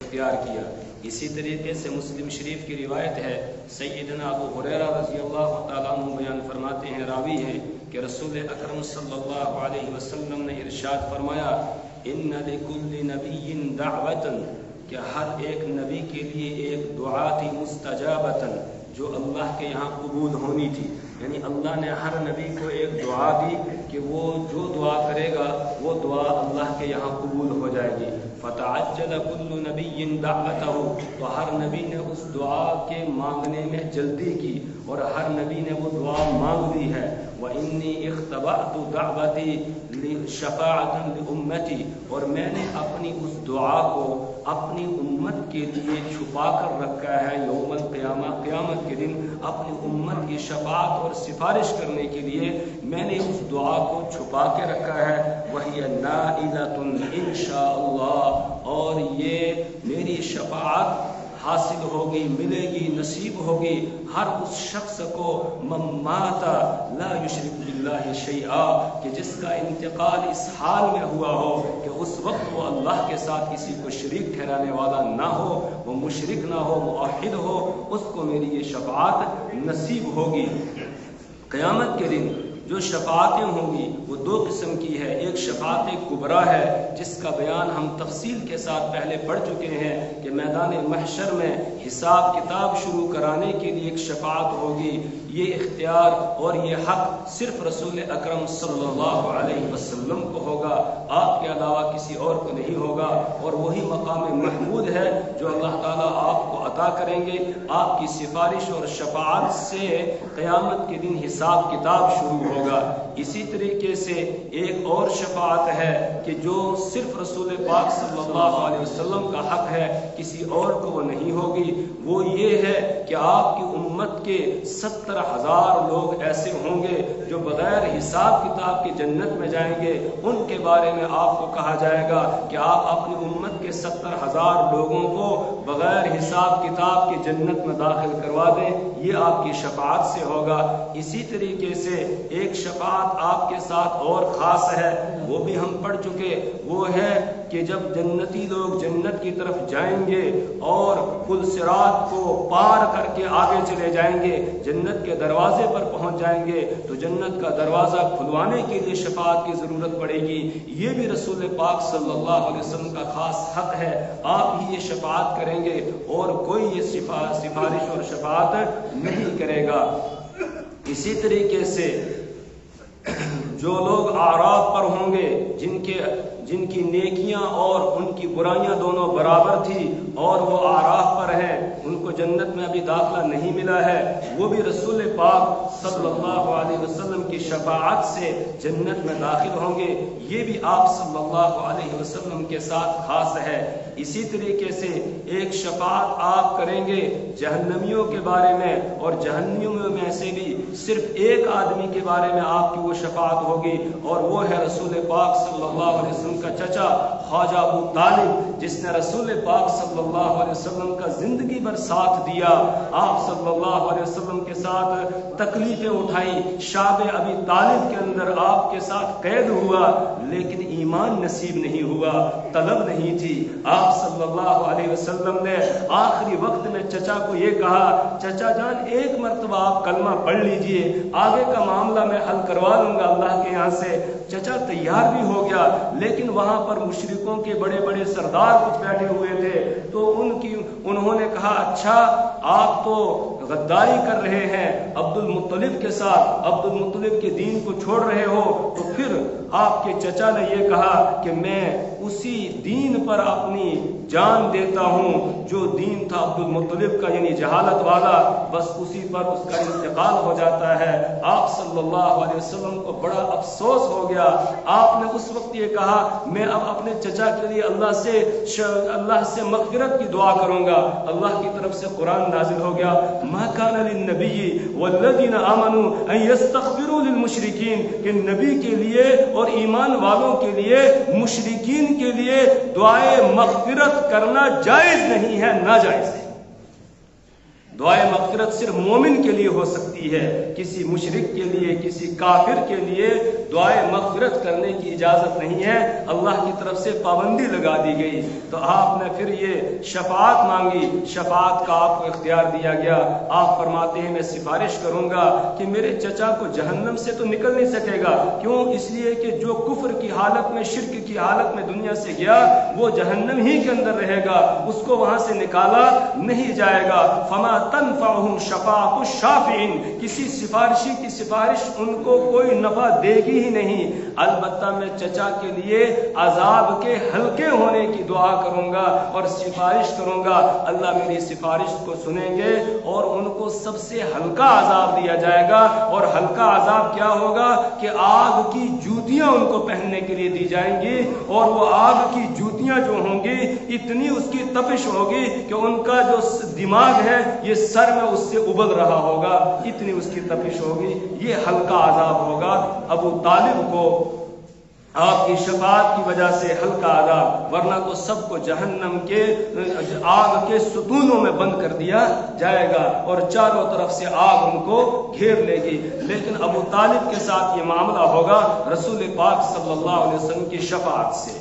اختیار کیا۔ اسی طریقے سے مسلم شریف کی روایت ہے، سیدنا ابو ہریرہ رضی اللہ تعالیٰ عنہ بیان فرماتے ہیں، راوی ہیں، کہ رسول اکرم صلی اللہ علیہ وسلم نے ارشاد فرمایا، ان لکل نبی دعوۃ، کہ ہر ایک نبی کے لیے ایک دعا تھی مستجابۃ، جو اللہ کے یہاں قبول ہونی تھی۔ یعنی اللہ نے ہر نبی کو ایک دعا دی کہ وہ جو دعا کرے گا وہ دعا اللہ کے یہاں قبول ہو جائے گی۔ فتعجل کل نبی دعوتہ، تو ہر نبی نے اس دعا کے مانگنے میں جلدی کی اور ہر نبی نے وہ دعا مانگ لی ہے۔ وانی اختبأت دعوتی شفاعۃ لامتی، اور میں نے اپنی اس دعا کو اپنی امت کے لیے چھپا کر رکھا ہے، یوم القیامہ، قیامت کے دن اپنی امت کی شفاعت اور سفارش کرنے کے لیے میں نے اس دعا کو چھپا کے رکھا ہے۔ وہی نائلۃ انشاء اللہ، اور یہ میری شفاعت حاصل ہوگی، ملے گی، نصیب ہوگی ہر اس شخص کو من مات لا یشرک باللہ شیئا، کہ جس کا انتقال اس حال میں ہوا ہو کہ اس وقت وہ اللہ کے ساتھ کسی کو شریک ٹھہرانے والا نہ ہو، وہ مشرک نہ ہو، موحد ہو، اس کو میری یہ شفاعت نصیب ہوگی۔ قیامت کے دن جو شفاعتیں ہوں گی وہ دو قسم کی ہے، ایک شفاعت کبریٰ ہے جس کا بیان ہم تفصیل کے ساتھ پہلے پڑھ چکے ہیں کہ میدان محشر میں حساب کتاب شروع کرانے کے لیے ایک شفاعت ہوگی۔ یہ اختیار اور یہ حق صرف رسول اکرم صلی اللہ علیہ وسلم کو ہوگا، آپ کے علاوہ کسی اور کو نہیں ہوگا، اور وہی مقام محمود ہے جو اللہ تعالیٰ آپ کو عطا کریں گے۔ آپ کی سفارش اور شفاعت سے قیامت کے دن حساب کتاب شروع ہوگا۔ اسی طریقے سے ایک اور شفاعت ہے کہ جو صرف رسول پاک صلی اللہ علیہ وسلم کا حق ہے، کسی اور کو وہ نہیں ہوگی۔ وہ یہ ہے کہ آپ کی امت کے 70,000 لوگ ایسے ہوں گے جو بغیر حساب کتاب کے جنت میں جائیں گے۔ ان کے بارے میں آپ کو کہا جائے گا کہ آپ اپنی امت کے 70,000 لوگوں کو بغیر حساب کتاب کے جنت میں داخل کروا دیں، یہ آپ کی شفاعت سے ہوگا۔ اسی طریقے سے ایک شفاعت آپ کے ساتھ اور خاص ہے، وہ بھی ہم پڑھ چکے، وہ ہے کہ جب جنتی لوگ جنت کی طرف جائیں گے اور پل صراط کو پار کر کے آگے چلے جائیں گے، جنت کے دروازے پر پہنچ جائیں گے، تو جنت کا دروازہ کھلوانے کے لیے شفاعت کی ضرورت پڑے گی۔ یہ بھی رسول پاک صلی اللہ علیہ وسلم کا خاص حق ہے، آپ ہی یہ شفاعت کریں گے اور کوئی یہ سفارش اور شفاعت نہیں کرے گا۔ اسی طریقے سے جو لوگ اعراف پر ہوں گے، جن کی نیکیاں اور ان کی برائیاں دونوں برابر تھی اور وہ اعراف پر ہیں، ان کو جنت میں ابھی داخلہ نہیں ملا ہے، وہ بھی رسول پاک صلی اللہ علیہ وسلم کی شفاعت سے جنت میں داخل ہوں گے۔ یہ بھی آپ صلی اللہ علیہ وسلم کے ساتھ خاص ہے۔ اسی طریقے سے ایک شفاعت آپ کریں گے جہنمیوں کے بارے میں، اور جہنمیوں میں سے بھی صرف ایک آدمی کے بارے میں آپ کی وہ شفاعت ہوگی، اور وہ ہے رسول پاک صلی اللہ علیہ وسلم کا چچا خواجہ ابو طالب، جس نے رسول پاک صلی اللہ علیہ وسلم کا زندگی بھر ساتھ دیا، آپ صلی اللہ علیہ وسلم کے ساتھ تکلیفیں اٹھائیں، شعب ابی طالب کے اندر آپ کے ساتھ قید ہوا، لیکن ایمان نصیب نہیں ہوا، طلب نہیں تھی۔ آپ صلی اللہ علیہ وسلم نے آخری وقت میں چچا کو یہ کہا، چچا جان ایک مرتبہ آپ کلمہ پڑھ لیجئے، آگے کا معاملہ میں حل کروا لوں گا اللہ کے یہاں سے۔ چچا تیار بھی ہو گیا، لیکن وہاں پر مشرکوں کے بڑے بڑے سردار کچھ بیٹھے ہوئے تھے، تو انہوں نے کہا اچھا آپ تو غداری کر رہے ہیں عبد المطلب کے ساتھ، عبد المطلب کے دین کو چھوڑ رہے ہو، تو پھر آپ کے چچا نے یہ کہا کہ میں اسی دین پر اپنی جان دیتا ہوں جو دین تھا عبد المطلب کا، یعنی جہالت والا، بس اسی پر اس کا انتقال ہو جاتا ہے۔ آپ صلی اللہ علیہ وسلم کو بڑا افسوس ہو گیا، آپ نے اس وقت یہ کہا میں اب اپنے چچا کے لیے اللہ سے مغفرت کی دعا کروں گا۔ اللہ کی طرف سے قرآن نازل ہو گیا، ما کان للنبی والذین آمنوا ان یستغفروا للمشرکین، کہ نبی کے لیے اور ایمان والوں کے لیے مشرکین کے لیے دعائے مغفرت کرنا جائز نہیں ہے، ناجائز ہے۔ دعائے مغفرت صرف مومن کے لیے ہو سکتی ہے، کسی مشرک کے لیے، کسی کافر کے لیے دعائے مغفرت کرنے کی اجازت نہیں ہے، اللہ کی طرف سے پابندی لگا دی گئی۔ تو آپ نے پھر یہ شفاعت مانگی، شفاعت کا آپ کو اختیار دیا گیا۔ آپ فرماتے ہیں میں سفارش کروں گا کہ میرے چچا کو جہنم سے تو نکل نہیں سکے گا، کیوں؟ اس لیے کہ جو کفر کی حالت میں، شرک کی حالت میں دنیا سے گیا وہ جہنم ہی کے اندر رہے گا، اس کو وہاں سے نکالا نہیں جائے گا۔ فما تنفعهم شفاعت الشافعین، کسی سفارشی کی سفارش ان کو کوئی نفع دے گی ہی نہیں۔ البتہ میں چچا کے لیے عذاب کے ہلکے ہونے کی دعا کروں گا اور سفارش کروں گا، اللہ میری سفارش کو سنیں گے اور ان کو سب سے ہلکا عذاب دیا جائے گا۔ اور ہلکا عذاب کیا ہوگا کہ آگ کی جوتیاں ان کو پہننے کے لیے دی جائیں گی، اور وہ آگ کی جوتیاں جو ہوں گی اتنی اس کی تپش ہوگی کہ ان کا جو دماغ ہے یہ سر میں اس سے ابل رہا ہوگا، اتنی اس کی تپش ہوگی۔ یہ ہلکا عذاب ہوگا۔ ابو طالب کو آپ کی شفاعت کی وجہ سے ہلکا عذاب، ورنہ تو سب کو جہنم کے آگ کے ستونوں میں بند کر دیا جائے گا اور چاروں طرف سے آگ ان کو گھیر لے گی۔ لیکن ابو طالب کے ساتھ یہ معاملہ ہوگا رسول پاک صلی اللہ علیہ وسلم کی شفاعت سے۔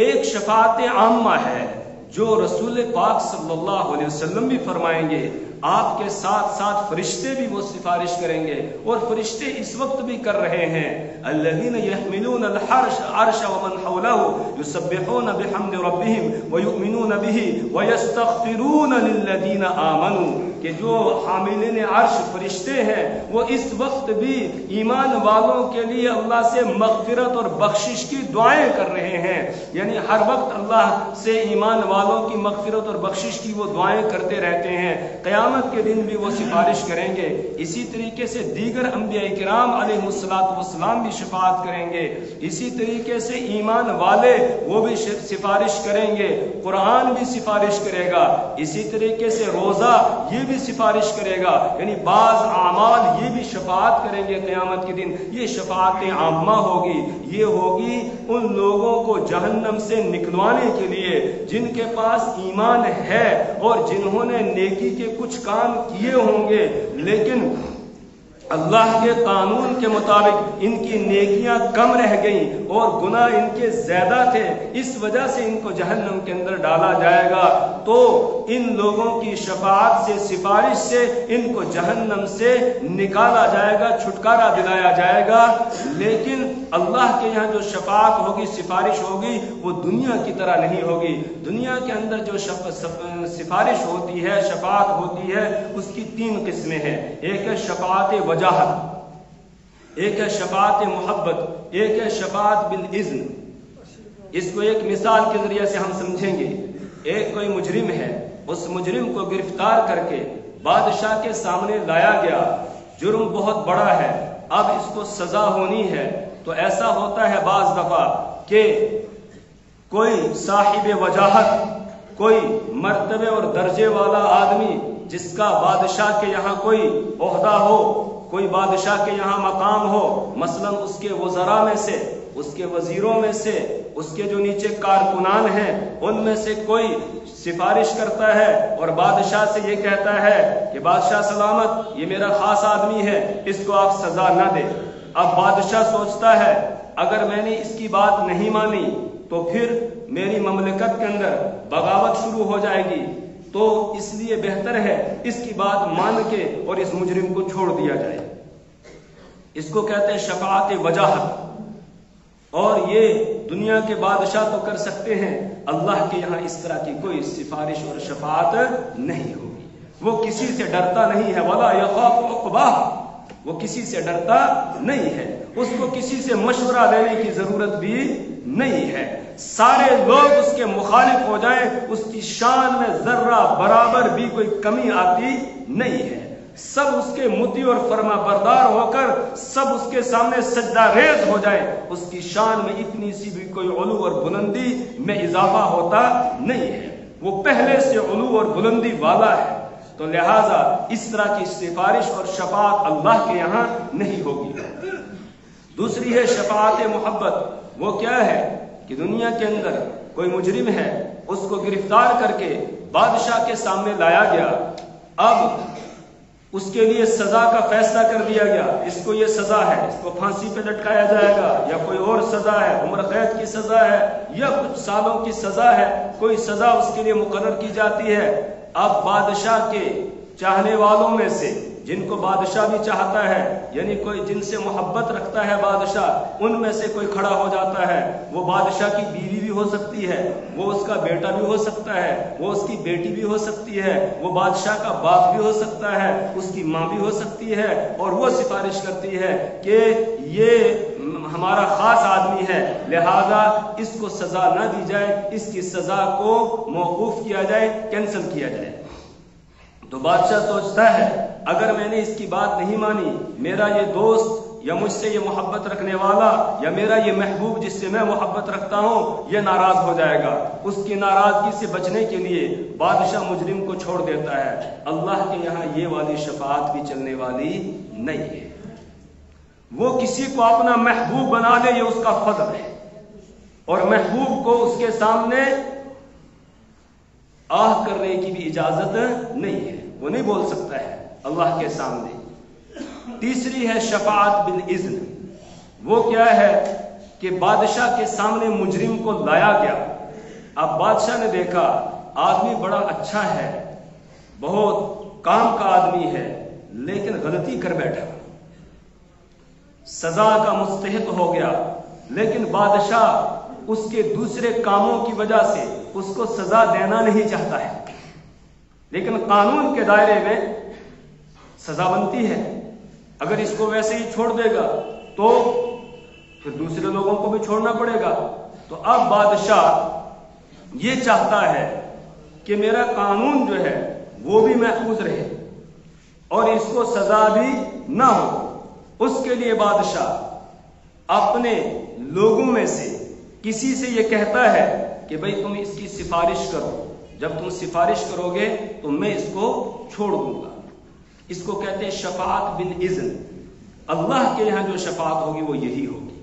ایک شفاعت عامہ ہے جو رسول پاک صلی اللہ علیہ وسلم بھی فرمائیں گے، آپ کے ساتھ ساتھ فرشتے بھی وہ سفارش کریں گے، اور فرشتے اس وقت بھی کر رہے ہیں۔ الذین یحملون العرش ومن حولہ یسبحون بحمد ربہم ویؤمنون بہ ویستغفرون للذین آمنوا، کہ جو حاملین عرش فرشتے ہیں وہ اس وقت بھی ایمان والوں کے لیے اللہ سے مغفرت اور بخشش کی دعائیں کر رہے ہیں، یعنی ہر وقت اللہ سے ایمان والوں کی مغفرت اور بخشش کی وہ دعائیں کرتے رہتے ہیں، قیامت کے دن بھی وہ سفارش کریں گے۔ اسی طریقے سے دیگر انبیاء کرام علیہ الصلوۃ والسلام بھی شفاعت کریں گے، اسی طریقے سے ایمان والے وہ بھی سفارش کریں گے، قرآن بھی سفارش کرے گا، اسی طریقے سے روزہ یہ بھی سفارش کرے گا، یعنی بعض اعمال یہ بھی شفاعت کریں گے قیامت کے دن۔ یہ شفاعت عامہ ہوگی، یہ ہوگی ان لوگوں کو جہنم سے نکلوانے کے لیے جن کے پاس ایمان ہے اور جنہوں نے نیکی کے کچھ کام کیے ہوں گے، لیکن اللہ کے قانون کے مطابق ان کی نیکیاں کم رہ گئیں اور گناہ ان کے زیادہ تھے، اس وجہ سے ان کو جہنم کے اندر ڈالا جائے گا۔ تو ان لوگوں کی شفاعت سے، سفارش سے ان کو جہنم سے نکالا جائے گا، چھٹکارا دلایا جائے گا۔ لیکن اللہ کے یہاں جو شفاعت ہوگی، سفارش ہوگی، وہ دنیا کی طرح نہیں ہوگی۔ دنیا کے اندر جو سفارش ہوتی ہے، شفاعت ہوتی ہے، اس کی تین قسمیں ہیں۔ ایک ہے شفاعت وجاہت، ایک ہے شفاعت محبت، ایک ہے شفاعت بالاذن۔ اس کو ایک مثال کے ذریعے سے ہم سمجھیں گے۔ ایک کوئی مجرم ہے، اس مجرم کو گرفتار کر کے بادشاہ کے سامنے لایا گیا، جرم بہت بڑا ہے، اب اس کو سزا ہونی ہے۔ تو ایسا ہوتا ہے بعض دفعہ کہ کوئی صاحب وجاہت، کوئی مرتبے اور درجے والا آدمی جس کا بادشاہ کے یہاں کوئی عہدہ ہو، کوئی بادشاہ کے یہاں مقام ہو، مثلا اس کے وزراء میں سے، اس کے وزیروں میں سے، اس کے جو نیچے کارکنان ہیں ان میں سے کوئی سفارش کرتا ہے اور بادشاہ سے یہ کہتا ہے کہ بادشاہ سلامت، یہ میرا خاص آدمی ہے، اس کو آپ سزا نہ دیں۔ اب بادشاہ سوچتا ہے اگر میں نے اس کی بات نہیں مانی تو پھر میری مملکت کے اندر بغاوت شروع ہو جائے گی، تو اس لیے بہتر ہے اس کی بات مان کے اور اس مجرم کو چھوڑ دیا جائے۔ اس کو کہتے ہیں شفاعت وجاہت۔ اور یہ دنیا کے بادشاہ تو کر سکتے ہیں، اللہ کے یہاں اس طرح کی کوئی سفارش اور شفاعت نہیں ہوگی۔ وہ کسی سے ڈرتا نہیں ہے، ولا یخاف عقباہ، وہ کسی سے ڈرتا نہیں ہے، اس کو کسی سے مشورہ لینے کی ضرورت بھی نہیں ہے۔ سارے لوگ اس کے مخالف ہو جائیں، اس کی شان میں ذرہ برابر بھی کوئی کمی آتی نہیں ہے۔ سب اس کے مطیع اور فرما بردار ہو کر سب اس کے سامنے سجدہ ریز ہو جائیں، اس کی شان میں اتنی سی بھی کوئی علو اور بلندی میں اضافہ ہوتا نہیں ہے، وہ پہلے سے علو اور بلندی والا ہے۔ تو لہذا اس طرح کی سفارش اور شفاعت اللہ کے یہاں نہیں ہوگی۔ دوسری ہے شفاعت محبت۔ وہ کیا ہے کہ دنیا کے اندر کوئی مجرم ہے، اس کو گرفتار کر کے بادشاہ کے سامنے لایا گیا، اب اس کے لیے سزا کا فیصلہ کر دیا گیا، اس کو یہ سزا ہے، اس کو پھانسی پہ لٹکایا جائے گا، یا کوئی اور سزا ہے، عمر قید کی سزا ہے، یا کچھ سالوں کی سزا ہے، کوئی سزا اس کے لیے مقرر کی جاتی ہے۔ اب بادشاہ کے چاہنے والوں میں سے جن کو بادشاہ بھی چاہتا ہے، یعنی کوئی جن سے محبت رکھتا ہے بادشاہ، ان میں سے کوئی کھڑا ہو جاتا ہے۔ وہ بادشاہ کی بیوی بھی ہو سکتی ہے، وہ اس کا بیٹا بھی ہو سکتا ہے، وہ اس کی بیٹی بھی ہو سکتی ہے، وہ بادشاہ کا باپ بھی ہو سکتا ہے، اس کی ماں بھی ہو سکتی ہے، اور وہ سفارش کرتی ہے کہ یہ ہمارا خاص آدمی ہے، لہذا اس کو سزا نہ دی جائے، اس کی سزا کو موقوف کیا جائے، کینسل کیا جائے۔ تو بادشاہ سوچتا ہے اگر میں نے اس کی بات نہیں مانی، میرا یہ دوست یا مجھ سے یہ محبت رکھنے والا یا میرا یہ محبوب جس سے میں محبت رکھتا ہوں یہ ناراض ہو جائے گا۔ اس کی ناراضگی سے بچنے کے لیے بادشاہ مجرم کو چھوڑ دیتا ہے۔ اللہ کے یہاں یہ والی شفاعت بھی چلنے والی نہیں ہے۔ وہ کسی کو اپنا محبوب بنا لے یہ اس کا فضل ہے، اور محبوب کو اس کے سامنے آہ کرنے کی بھی اجازت نہیں ہے، وہ نہیں بول سکتا ہے اللہ کے سامنے۔ تیسری ہے شفاعت بالاذن۔ وہ کیا ہے کہ بادشاہ کے سامنے مجرم کو لایا گیا۔ اب بادشاہ نے دیکھا آدمی بڑا اچھا ہے، بہت کام کا آدمی ہے، لیکن غلطی کر بیٹھا، سزا کا مستحق ہو گیا، لیکن بادشاہ اس کے دوسرے کاموں کی وجہ سے اس کو سزا دینا نہیں چاہتا ہے، لیکن قانون کے دائرے میں سزا بنتی ہے۔ اگر اس کو ویسے ہی چھوڑ دے گا تو پھر دوسرے لوگوں کو بھی چھوڑنا پڑے گا۔ تو اب بادشاہ یہ چاہتا ہے کہ میرا قانون جو ہے وہ بھی محفوظ رہے اور اس کو سزا بھی نہ ہو۔ اس کے لیے بادشاہ اپنے لوگوں میں سے کسی سے یہ کہتا ہے کہ بھئی تم اس کی سفارش کرو، جب تم سفارش کرو گے تو میں اس کو چھوڑ دوں گا۔ اس کو کہتے ہیں شفاعت بالاذن۔ اللہ کے یہاں جو شفاعت ہوگی وہ یہی ہوگی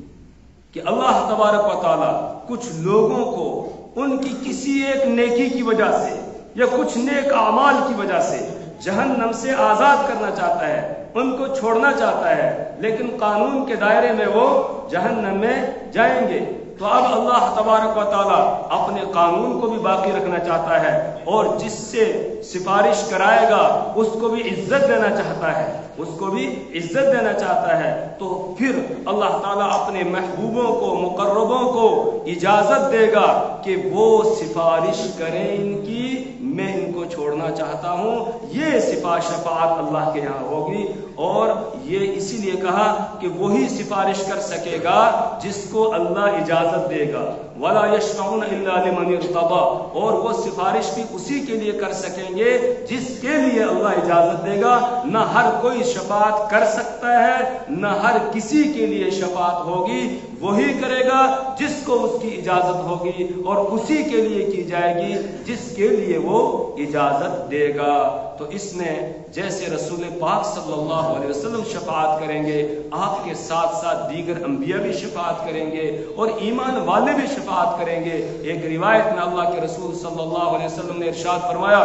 کہ اللہ تبارک و تعالی کچھ لوگوں کو ان کی کسی ایک نیکی کی وجہ سے یا کچھ نیک اعمال کی وجہ سے جہنم سے آزاد کرنا چاہتا ہے، ان کو چھوڑنا چاہتا ہے، لیکن قانون کے دائرے میں وہ جہنم میں جائیں گے۔ تو اب اللہ تبارک و تعالیٰ اپنے قانون کو بھی باقی رکھنا چاہتا ہے، اور جس سے سفارش کرائے گا اس کو بھی عزت دینا چاہتا ہے، اس کو بھی عزت دینا چاہتا ہے۔ تو پھر اللہ تعالیٰ اپنے محبوبوں کو، مقربوں کو اجازت دے گا کہ وہ سفارش کریں ان کی، میں ان کو چھوڑنا چاہتا ہوں۔ یہ شفاعت اللہ کے یہاں ہوگی، اور یہ اسی لیے کہا کہ وہی سفارش کر سکے گا جس کو اللہ اجازت دے گا۔ وَلَا يَشْفَعُونَ إِلَّا لِمَنِ ارْتَضَىٰ، اور وہ سفارش بھی اسی کے لیے کر سکیں گے جس کے لیے اللہ اجازت دے گا۔ نہ ہر کوئی شفاعت کر سکتا ہے، نہ ہر کسی کے لیے شفاعت ہوگی، وہی کرے گا جس کو اس کی اجازت ہوگی، اور اسی کے لیے کی جائے گی جس کے لیے وہ اجازت دے گا۔ تو اس میں جیسے رسول پاک صلی اللہ علیہ وسلم شفاعت کریں گے، آپ کے ساتھ ساتھ دیگر انبیاء بھی شفاعت کریں گے، اور ایمان والے بھی شفاعت کریں گے۔ ایک روایت میں اللہ کے رسول صلی اللہ علیہ وسلم نے ارشاد فرمایا،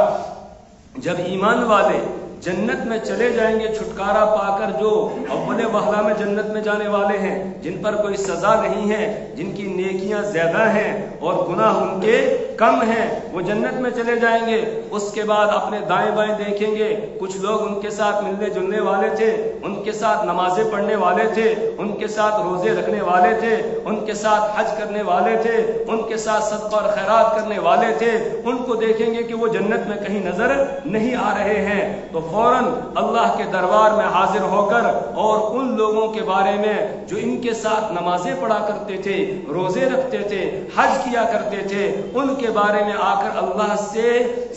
جب ایمان والے جنت میں چلے جائیں گے چھٹکارا پا کر، جو اول وہلہ میں جنت میں جانے والے ہیں، جن پر کوئی سزا نہیں ہے، جن کی نیکیاں زیادہ ہیں اور گناہ ان کے کم ہیں، وہ جنت میں چلے جائیں گے۔ اس کے بعد اپنے دائیں بائیں دیکھیں گے، کچھ لوگ ان کے ساتھ ملنے جلنے والے تھے، ان کے ساتھ نمازیں پڑھنے والے تھے، ان کے ساتھ روزے رکھنے والے تھے، ان کے ساتھ حج کرنے والے تھے، ان کے ساتھ صدقہ اور خیرات کرنے والے تھے۔ ان کو دیکھیں گے کہ وہ جنت میں کہیں نظر نہیں آ رہے ہیں، تو فوراً اللہ کے دربار میں حاضر ہو کر اور ان لوگوں کے بارے میں جو ان کے ساتھ نمازیں پڑھا کرتے تھے، روزے رکھتے تھے، حج کیا کرتے تھے، ان کے بارے میں آ کر اللہ سے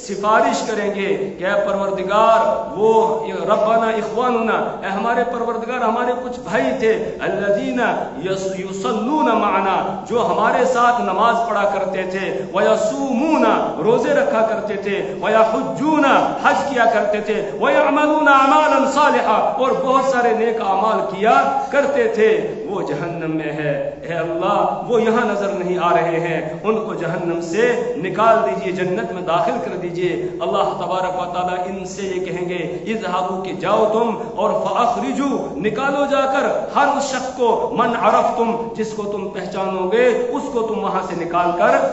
سفارش کریں گے کہ اے پروردگار، وہ ربنا اخواننا، اے ہمارے پروردگار ہمارے کچھ بھائی تھے، الذین یصلون معنا، جو ہمارے ساتھ نماز پڑھا کرتے تھے، ویصومون، روزے رکھا کرتے تھے، ویحجون، حج کیا کرتے تھے، وَيَعْمَلُونَ أَعْمَالًا صَالِحًا، اور بہت سارے نیک اعمال کیا کرتے تھے۔ وہ وہ جہنم میں ہے، اے اللہ وہ یہاں نظر نہیں آ رہے ہیں، ان کو جہنم سے نکال دیجئے، جنت میں داخل کر دیجئے۔ اللہ تبارک و تعالیٰ ان سے یہ کہیں گے اذهبوا کہ جاؤ تم اور فاخرجوا نکالو جا کر ہر اس شخص کو من عرفتم جس کو تم پہچانو گے اس کو تم وہاں سے نکال کر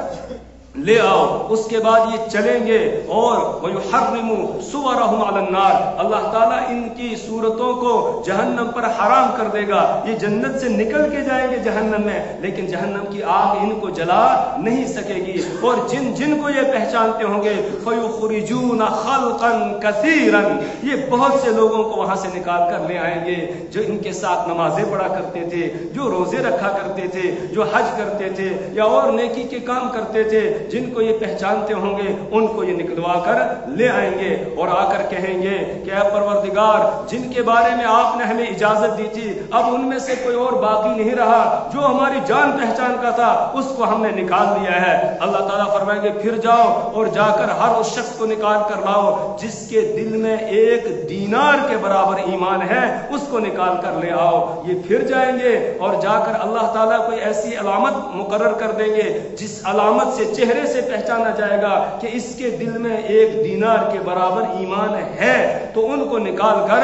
لے آؤ۔ اس کے بعد یہ چلیں گے اور وَيُحَرِّمُوا صُوَرَهُمْ عَلَى النَّارِ، اللہ تعالیٰ ان کی صورتوں کو جہنم پر حرام کر دے گا۔ یہ جنت سے نکل کے جائیں گے جہنم میں، لیکن جہنم کی آگ ان کو جلا نہیں سکے گی، اور جن جن کو یہ پہچانتے ہوں گے فَيُخْرِجُونَ خَلْقًا كَثِيرًا، یہ بہت سے لوگوں کو وہاں سے نکال کر لے آئیں گے جو ان کے ساتھ نمازیں پڑھا کرتے تھے، جو روزے رکھا کرتے تھے، جو حج کرتے تھے یا اور نیکی کے کام کرتے تھے، جن کو یہ پہچانتے ہوں گے ان کو یہ نکلوا کر لے آئیں گے اور آ کر کہیں گے کہ اے پروردگار جن کے بارے میں آپ نے ہمیں اجازت دی تھی اب ان میں سے کوئی اور باقی نہیں رہا، جو ہماری جان پہچان کا تھا اس کو ہم نے نکال دیا ہے۔ اللہ تعالیٰ فرمائیں گے پھر جاؤ اور جا کر ہر اس شخص کو نکال کر لاؤ جس کے دل میں 1 دینار کے برابر ایمان ہے، اس کو نکال کر لے آؤ۔ یہ پھر جائیں گے اور جا کر اللہ تعالیٰ کوئی ایسی علامت مقرر کر دیں گے جس علامت سے چہرے سے پہچانا جائے گا کہ اس کے دل میں 1 دینار کے برابر ایمان ہے، تو ان کو نکال کر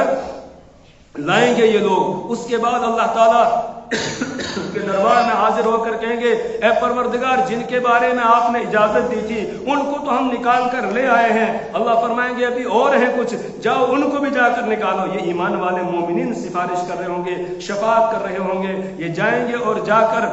لائیں گے یہ لوگ۔ اس کے بعد اللہ تعالیٰ کے دربار میں حاضر ہو کر کہیں گے اے پروردگار جن کے بارے میں آپ نے اجازت دی تھی ان کو تو ہم نکال کر لے آئے ہیں۔ اللہ فرمائیں گے ابھی اور ہیں کچھ، جاؤ ان کو بھی جا کر نکالو۔ یہ ایمان والے مومنین سفارش کر رہے ہوں گے، شفاعت کر رہے ہوں گے، یہ جائیں گے اور جا کر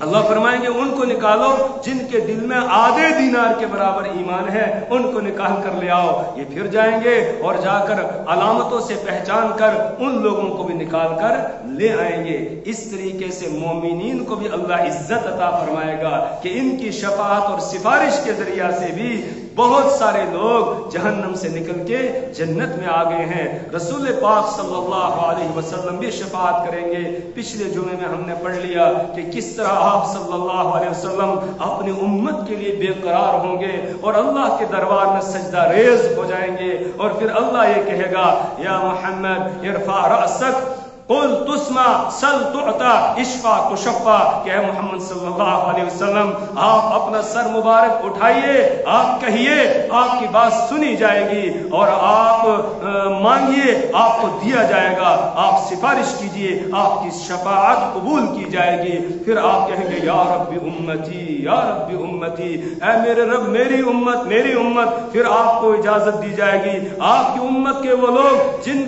اللہ فرمائیں گے ان کو نکالو جن کے دل میں آدھے دینار کے برابر ایمان ہے، ان کو نکال کر لے آؤ۔ یہ پھر جائیں گے اور جا کر علامتوں سے پہچان کر ان لوگوں کو بھی نکال کر لے آئیں گے۔ اس طریقے سے مومنین کو بھی اللہ عزت عطا فرمائے گا کہ ان کی شفاعت اور سفارش کے ذریعہ سے بھی بہت سارے لوگ جہنم سے نکل کے جنت میں آ گئے ہیں۔ رسول پاک صلی اللہ علیہ وسلم بھی شفاعت کریں گے۔ پچھلے جمعے میں ہم نے پڑھ لیا کہ کس طرح آپ صلی اللہ علیہ وسلم اپنی امت کے لیے بے قرار ہوں گے اور اللہ کے دربار میں سجدہ ریز ہو جائیں گے، اور پھر اللہ یہ کہے گا یا محمد ارفع رأسک قل تسمع سل تعطا اشفع تشفع، کہ اے محمد صلی اللہ علیہ وسلم آپ اپنا سر مبارک اٹھائیے، آپ کہیے آپ کی بات سنی جائے گی، اور آپ مانگیے آپ کو دیا جائے گا، آپ سفارش کیجئے آپ کی شفاعت قبول کی جائے گی۔ پھر آپ کہیں گے یا رب امتی یا رب امتی، اے میرے رب میری امت میری امت۔ پھر آپ کو اجازت دی جائے گی آپ کی امت کے وہ لوگ جن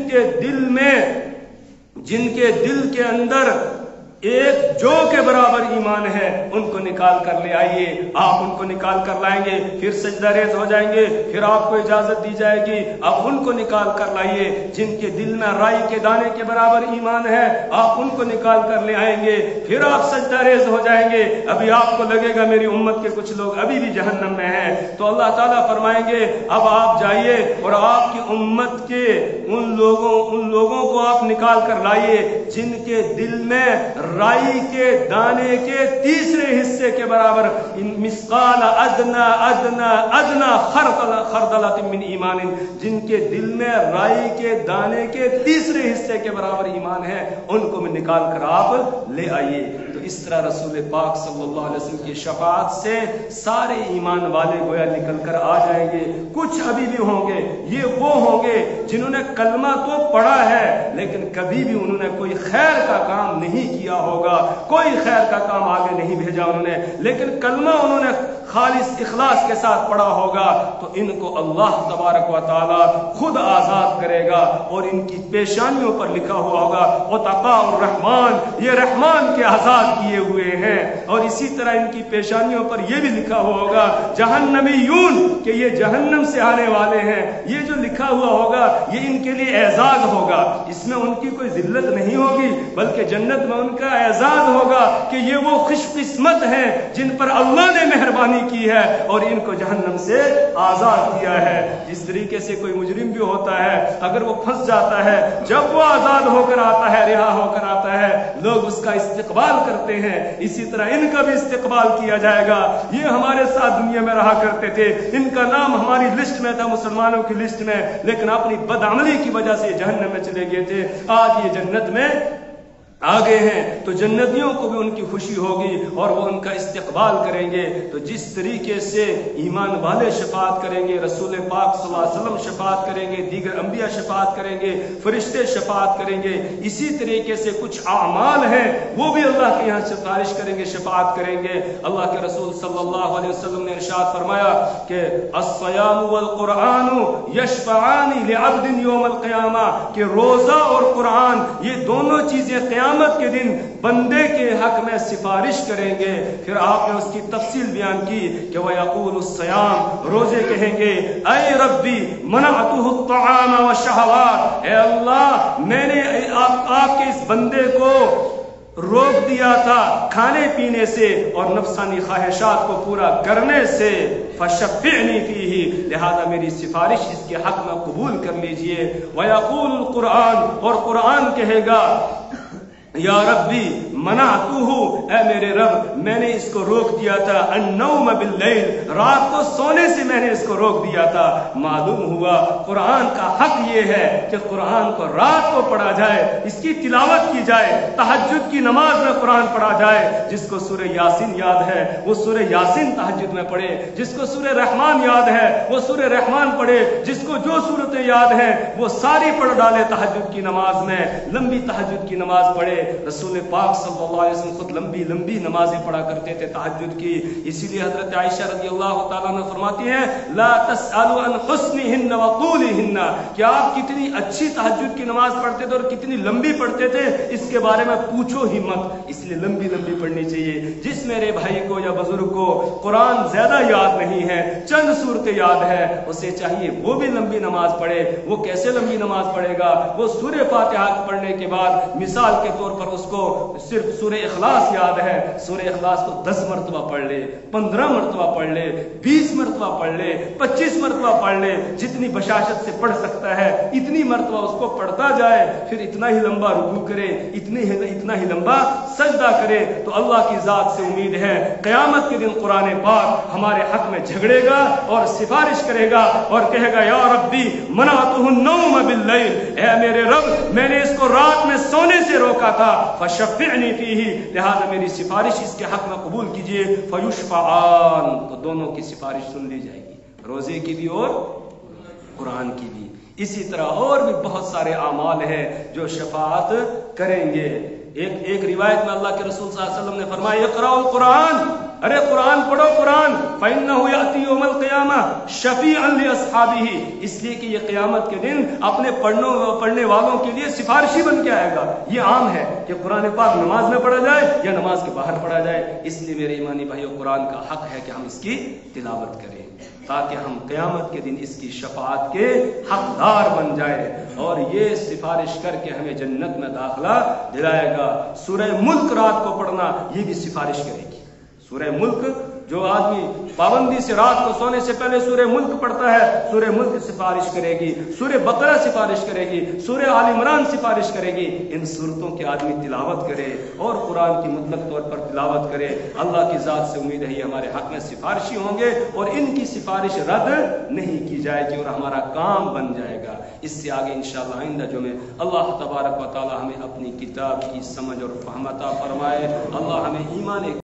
کے دل کے اندر 1 جو کے برابر ایمان ہے ان کو نکال کر لے آئیے۔ آپ ان کو نکال کر لائیں گے، پھر سجدہ ریز ہو جائیں گے، پھر آپ کو اجازت دی جائے گی آپ ان کو نکال کر لائیے جن کے دل میں رائی کے دانے کے برابر ایمان ہے، آپ ان کو نکال کر لے آئیں گے، پھر آپ سجدہ ریز ہو جائیں گے۔ ابھی آپ کو لگے گا میری امت کے کچھ لوگ ابھی بھی جہنم میں ہیں، تو اللہ تعالیٰ فرمائیں گے اب آپ جائیے اور آپ کی امت کے ان لوگوں کو آپ نکال کر لائیے جن کے دل میں رائی کے دانے کے تیسرے حصے کے برابر مثقال ادنا خردلۃ من ایمان، جن کے دل میں رائی کے دانے کے تیسرے حصے کے برابر ایمان ہے، ان کو میں نکال کر آپ لے آئیے۔ تو اس طرح رسول پاک صلی اللہ علیہ وسلم کی شفاعت سے سارے ایمان والے گویا نکل کر آ جائیں گے۔ کچھ ابھی بھی ہوں گے، یہ وہ ہوں گے جنہوں نے کلمہ تو پڑھا ہے لیکن کبھی بھی انہوں نے کوئی خیر کا کام نہیں کیا ہوگا، کوئی خیر کا کام آگے نہیں بھیجا انہوں نے، لیکن کلمہ انہوں نے خالص اخلاص کے ساتھ پڑھا ہوگا، تو ان کو اللہ تبارک و تعالی خود آزاد کرے گا، اور ان کی پیشانیوں پر لکھا ہوا ہوگا وَتَقَاءُ الرحمن، یہ رحمان کے آزاد کیے ہوئے ہیں۔ اور اسی طرح ان کی پیشانیوں پر یہ بھی لکھا ہوا ہوگا جہنمیون، کہ یہ جہنم سے آنے والے ہیں۔ یہ جو لکھا ہوا ہوگا یہ ان کے لیے اعزاز ہوگا، اس میں ان کی کوئی ذلت نہیں ہوگی بلکہ جنت میں ان کا اعزاز ہوگا کہ یہ وہ خوش قسمت ہیں جن پر اللہ نے مہربانی کی ہے اور ان کو جہنم سے آزاد کیا ہے۔ جس طریقے سے کوئی مجرم بھی ہوتا ہے اگر وہ پھنس جاتا ہے، جب وہ آزاد ہو کر آتا ہے، رہا ہو کر آتا ہے، لوگ اس کا استقبال کرتے ہیں، اسی طرح ان کا بھی استقبال کیا جائے گا۔ یہ ہمارے ساتھ دنیا میں رہا کرتے تھے، ان کا نام ہماری لسٹ میں تھا، مسلمانوں کی لسٹ میں، لیکن اپنی بدعملی کی وجہ سے جہنم میں چلے گئے تھے، آج یہ جنت میں آگے ہیں تو جنتیوں کو بھی ان کی خوشی ہوگی اور وہ ان کا استقبال کریں گے۔ تو جس طریقے سے ایمان والے شفاعت کریں گے، رسول پاک صلی اللہ علیہ وسلم شفاعت کریں گے، دیگر انبیاء شفاعت کریں گے، فرشتے شفاعت کریں گے، اسی طریقے سے کچھ اعمال ہیں وہ بھی اللہ کے یہاں سفارش کریں گے، شفاعت کریں گے۔ اللہ کے رسول صلی اللہ علیہ وسلم نے ارشاد فرمایا کہ الصیام والقرآن یشفعان لعبد یوم القیامہ، کہ روزہ اور قرآن یہ دونوں چیزیں قیامت کے دن بندے کے حق میں سفارش کریں گے۔ پھر آپ نے اس کی تفصیل بیان کی کہ وَيَقُولُ الصِّيَامُ، روزے کہیں گے اے ربی منعتہ الطعام والشہوات، اے اللہ میں نے آپ کے اس بندے کو روک دیا تھا کھانے پینے سے اور نفسانی خواہشات کو پورا کرنے سے، فشفعنی فیہ، لہذا میری سفارش اس کے حق میں قبول کر لیجئے۔ وَيَقُولُ القرآن، اور قرآن کہے گا یا ربی منعتہ، اے میرے رب میں نے اس کو روک دیا تھا النوم باللیل، رات کو سونے سے میں نے اس کو روک دیا تھا۔ معلوم ہوا قرآن کا حق یہ ہے کہ قرآن کو رات کو پڑھا جائے، اس کی تلاوت کی جائے، تہجد کی نماز میں قرآن پڑھا جائے۔ جس کو سورہ یاسین یاد ہے وہ سورہ یاسین تہجد میں پڑھے، جس کو سورہ رحمان یاد ہے وہ سورہ رحمان پڑھے، جس کو جو سورتیں یاد ہیں وہ ساری پڑھ ڈالے تہجد کی نماز میں، لمبی تہجد کی نماز پڑھے۔ رسول پاک صلی اللہ علیہ وسلم خود لمبی لمبی نمازیں پڑھا کرتے تھے تہجد کی، اسی لیے حضرت عائشہ رضی اللہ تعالیٰ عنہ فرماتی ہیں لا تسألوا عن حسنہن وطولہن، کہ آپ کتنی اچھی تہجد کی نماز پڑھتے تھے اور کتنی لمبی پڑھتے تھے اس کے بارے میں پوچھو ہی مت، اس لیے لمبی لمبی پڑھنی چاہیے۔ جس میرے بھائی کو یا بزرگ کو قرآن زیادہ یاد نہیں ہے، چند صورتیں یاد ہے، اسے چاہیے وہ بھی لمبی نماز پڑھے۔ وہ کیسے لمبی نماز پڑھے گا؟ وہ سورہ فاتحہ پڑھنے کے بعد مثال کے طور پر اس کو صرف سورہ اخلاص یاد ہے، سورہ اخلاص کو 10 مرتبہ پڑھ لے، 15 مرتبہ پڑھ لے، 20 مرتبہ پڑھ لے، 25 مرتبہ پڑھ لے، جتنی بشاشت سے پڑھ سکتا ہے اتنی مرتبہ اس کو پڑھتا جائے، پھر اتنا ہی لمبا رکوع کرے، اتنا ہی لمبا سجدہ کرے، تو اللہ کی ذات سے امید ہے قیامت کے دن قرآن پاک ہمارے حق میں جھگڑے گا اور سفارش کرے گا اور کہے گا یا ربی منعتہ النوم باللیل، اے میرے رب میں نے اس کو رات میں سونے سے روکا تھا، فشفعنی فیہ، لہذا میری سفارش اس کے حق میں قبول کیجئے، فیشفعان، تو دونوں کی سفارش سن لی جائے گی، روزے کی بھی اور قرآن کی بھی۔ اسی طرح اور بھی بہت سارے اعمال ہیں جو شفاعت کریں گے۔ ایک روایت میں اللہ کے رسول صلی اللہ علیہ وسلم نے فرمایا اقرأوا القرآن، ارے قرآن پڑھو قرآن، فإنه يأتي يوم القيامة شفيعا لأصحابه، اس لیے کہ یہ قیامت کے دن اپنے پڑھنے والوں کے لیے سفارشی بن کے آئے گا۔ یہ عام ہے کہ قرآن پاک نماز میں پڑھا جائے یا نماز کے باہر پڑھا جائے، اس لیے میرے ایمانی بھائیو قرآن کا حق ہے کہ ہم اس کی تلاوت کریں تاکہ ہم قیامت کے دن اس کی شفاعت کے حقدار بن جائے، اور یہ سفارش کر کے ہمیں جنت میں داخلہ دلائے گا۔ سورہ ملک رات کو پڑھنا یہ بھی سفارش کرے گی۔ سورہ ملک جو آدمی پابندی سے رات کو سونے سے پہلے سورہ ملک پڑھتا ہے، سورہ ملک سفارش کرے گی، سورہ بقرہ سفارش کرے گی، سورہ آل عمران سفارش کرے گی۔ ان صورتوں کی آدمی تلاوت کرے اور قرآن کی مطلق طور پر تلاوت کرے، اللہ کی ذات سے امید ہے یہ ہمارے حق میں سفارشی ہوں گے اور ان کی سفارش رد نہیں کی جائے گی اور ہمارا کام بن جائے گا۔ اس سے آگے انشاءاللہ آئندہ جمعے اللہ تبارک و تعالی ہمیں اپنی کتاب کی سمجھ اور فہم عطا فرمائے، اللہ ہمیں ایمان